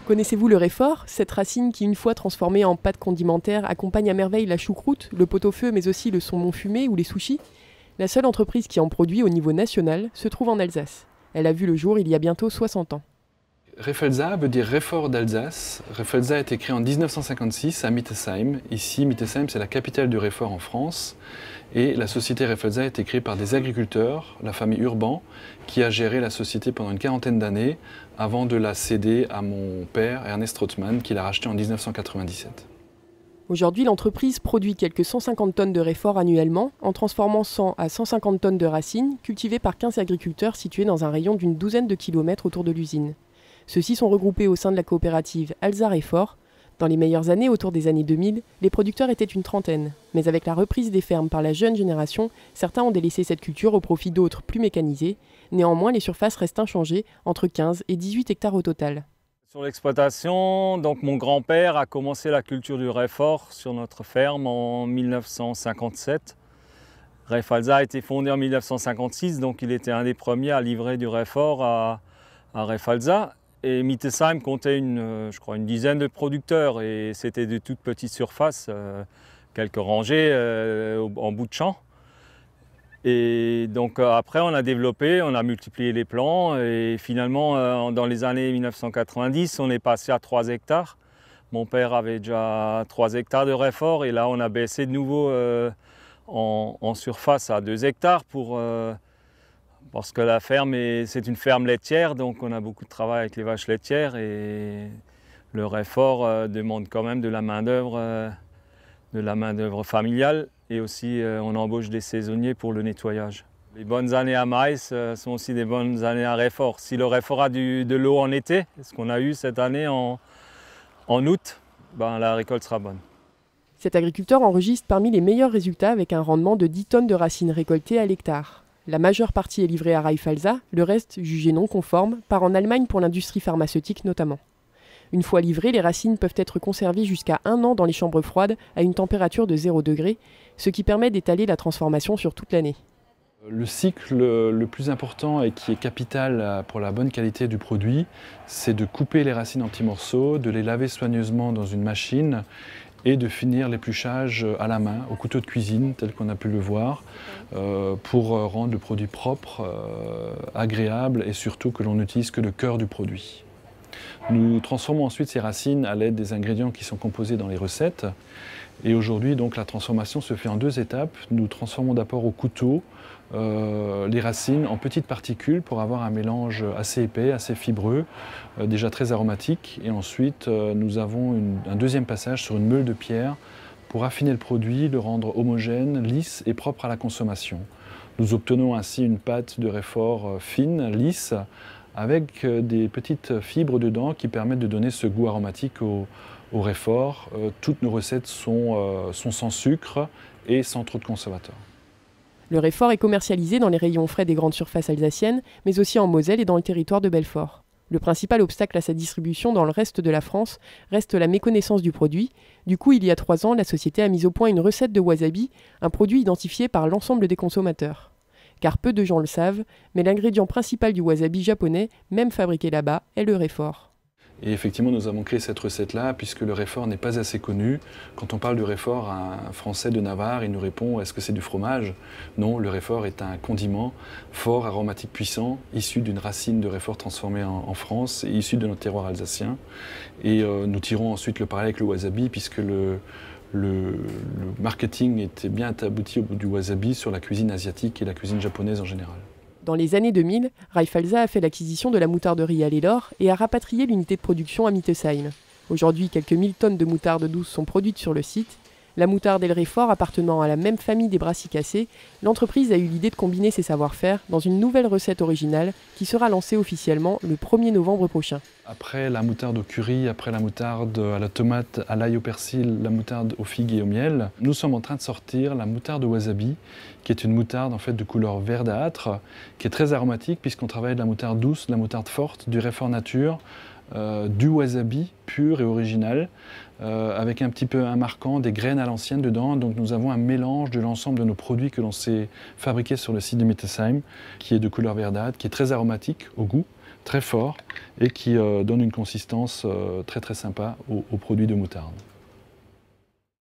Connaissez-vous le réfort, cette racine qui, une fois transformée en pâte condimentaire, accompagne à merveille la choucroute, le pot-au-feu, mais aussi le saumon fumé ou les sushis? La seule entreprise qui en produit au niveau national se trouve en Alsace. Elle a vu le jour il y a bientôt 60 ans. Refelsa veut dire Réfort d'Alsace. Refelsa a été créé en 1956 à Mittesheim. Ici, Mittesheim, c'est la capitale du Réfort en France. Et la société Refelsa a été créée par des agriculteurs, la famille Urban, qui a géré la société pendant une quarantaine d'années avant de la céder à mon père, Ernest Rothman, qui l'a racheté en 1997. Aujourd'hui, l'entreprise produit quelques 150 tonnes de réfort annuellement, en transformant 100 à 150 tonnes de racines, cultivées par 15 agriculteurs situés dans un rayon d'une douzaine de kilomètres autour de l'usine. Ceux-ci sont regroupés au sein de la coopérative Alsa Réfort. Dans les meilleures années, autour des années 2000, les producteurs étaient une trentaine. Mais avec la reprise des fermes par la jeune génération, certains ont délaissé cette culture au profit d'autres plus mécanisées. Néanmoins, les surfaces restent inchangées, entre 15 et 18 hectares au total. Sur l'exploitation, donc mon grand-père a commencé la culture du réfort sur notre ferme en 1957. Refalsa a été fondé en 1956, donc il était un des premiers à livrer du réfort à Refalsa. Et Mittesheim comptait je crois une dizaine de producteurs et c'était de toutes petites surfaces, quelques rangées en bout de champ. Et donc après on a développé, on a multiplié les plants et finalement dans les années 1990 on est passé à 3 hectares. Mon père avait déjà 3 hectares de réfort et là on a baissé de nouveau en surface à 2 hectares parce que la ferme, c'est une ferme laitière, donc on a beaucoup de travail avec les vaches laitières et le réfort demande quand même de la main-d'œuvre familiale et aussi on embauche des saisonniers pour le nettoyage. Les bonnes années à maïs sont aussi des bonnes années à réfort. Si le réfort a de l'eau en été, ce qu'on a eu cette année en août, la récolte sera bonne. Cet agriculteur enregistre parmi les meilleurs résultats avec un rendement de 10 tonnes de racines récoltées à l'hectare. La majeure partie est livrée à Reifalsa, le reste, jugé non conforme, part en Allemagne pour l'industrie pharmaceutique notamment. Une fois livrées, les racines peuvent être conservées jusqu'à 1 an dans les chambres froides à une température de 0 degré, ce qui permet d'étaler la transformation sur toute l'année. Le cycle le plus important et qui est capital pour la bonne qualité du produit, c'est de couper les racines en petits morceaux, de les laver soigneusement dans une machine et de finir l'épluchage à la main, au couteau de cuisine, tel qu'on a pu le voir, pour rendre le produit propre, agréable et surtout que l'on n'utilise que le cœur du produit. Nous transformons ensuite ces racines à l'aide des ingrédients qui sont composés dans les recettes. Et aujourd'hui, donc, la transformation se fait en 2 étapes. Nous transformons d'abord au couteau les racines en petites particules pour avoir un mélange assez épais, assez fibreux, déjà très aromatique. Et ensuite, nous avons un deuxième passage sur une meule de pierre pour affiner le produit, le rendre homogène, lisse et propre à la consommation. Nous obtenons ainsi une pâte de réfort fine, lisse, avec des petites fibres dedans qui permettent de donner ce goût aromatique au réfort. Toutes nos recettes sont sans sucre et sans trop de conservateurs. Le réfort est commercialisé dans les rayons frais des grandes surfaces alsaciennes, mais aussi en Moselle et dans le territoire de Belfort. Le principal obstacle à sa distribution dans le reste de la France reste la méconnaissance du produit. Du coup, il y a 3 ans, la société a mis au point une recette de wasabi, un produit identifié par l'ensemble des consommateurs. Car peu de gens le savent, mais l'ingrédient principal du wasabi japonais, même fabriqué là-bas, est le réfort. Et effectivement, nous avons créé cette recette-là puisque le réfort n'est pas assez connu. Quand on parle du réfort à un Français de Navarre, il nous répond « est-ce que c'est du fromage ?» Non, le réfort est un condiment fort, aromatique, puissant, issu d'une racine de réfort transformée en France et issu de notre terroir alsacien. Et nous tirons ensuite le parallèle avec le wasabi puisque le marketing était bien abouti au bout du wasabi sur la cuisine asiatique et la cuisine japonaise en général. Dans les années 2000, Reifalsa a fait l'acquisition de la moutarderie à Lelor et a rapatrié l'unité de production à Mittesheim. Aujourd'hui, quelques 1000 tonnes de moutarde douce sont produites sur le site. La moutarde et le réfort appartenant à la même famille des brassicacées, l'entreprise a eu l'idée de combiner ses savoir-faire dans une nouvelle recette originale qui sera lancée officiellement le 1er novembre prochain. Après la moutarde au curry, après la moutarde à la tomate, à l'ail au persil, la moutarde aux figues et au miel, nous sommes en train de sortir la moutarde au wasabi, qui est une moutarde en fait de couleur verdâtre, qui est très aromatique puisqu'on travaille de la moutarde douce, de la moutarde forte, du réfort nature, du wasabi pur et original, avec un petit peu un marquant, des graines à l'ancienne dedans. Donc nous avons un mélange de l'ensemble de nos produits que l'on s'est fabriqués sur le site de Mittesheim, qui est de couleur verdâtre, qui est très aromatique au goût, très fort et qui donne une consistance très très sympa aux produits de moutarde.